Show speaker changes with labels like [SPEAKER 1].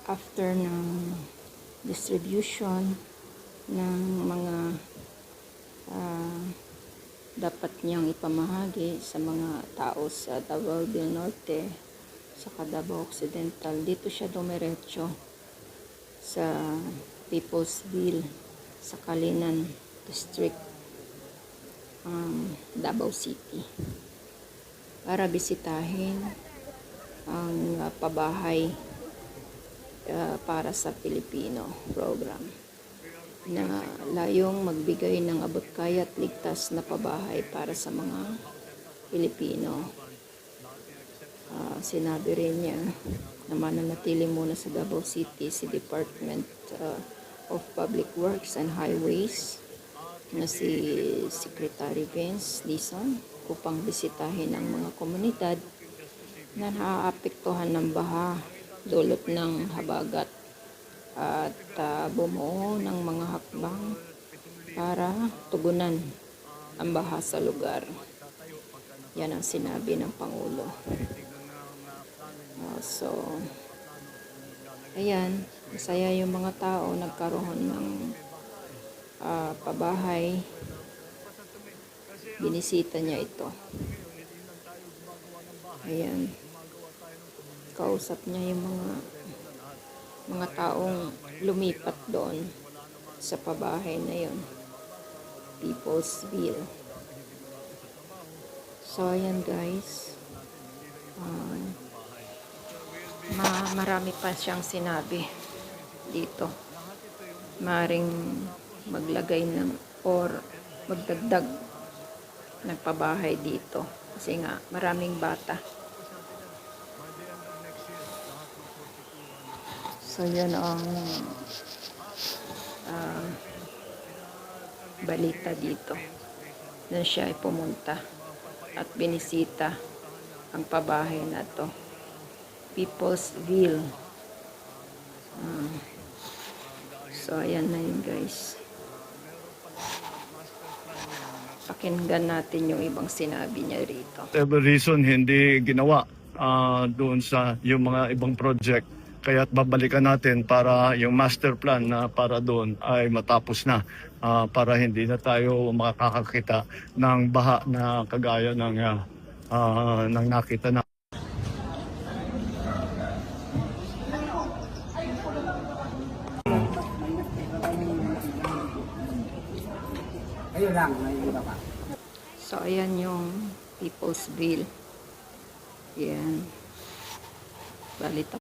[SPEAKER 1] after ng distribution ng mga dapat niyang ipamahagi sa mga tao sa Davao del Norte sa Davao Occidental, dito siya dumiretso sa Peoplesville sa Kalinan District, Davao City, para bisitahin ang pabahay para sa Pilipino program na layong magbigay ng abot kaya at ligtas na pabahay para sa mga Pilipino. Sinabi rin niya na mananatili muna sa Davao City si Department of Public Works and Highways na si Secretary Vince Dizon upang bisitahin ang mga komunidad na naaapektuhan ng baha dulot ng habagat at bumuo ng mga hakbang para tugunan ang baha sa lugar. Yan ang sinabi ng Pangulo. So, ayan, masaya yung mga tao nagkaroon ng pabahay. Binisita niya ito. Ayan. Kausap niya yung mga taong lumipat doon sa pabahay na yun, Peoplesville. So ayan guys, marami pa siyang sinabi dito. Maring maglagay ng or magdagdag ng pabahay dito kasi nga maraming bata. So yan ang balita dito na siya ay pumunta at binisita ang pabahay na to, Peoplesville. So ayan na yun guys, pakinggan natin yung ibang sinabi niya rito.
[SPEAKER 2] Whatever reason hindi ginawa doon sa yung mga ibang project, kaya't babalikan natin para yung master plan na para doon ay matapos na, para hindi na tayo makakakita ng baha na kagaya ng nakita na.
[SPEAKER 3] Ayun lang, may iba pa.
[SPEAKER 1] So ayan yung Peoplesville. Yan. Balita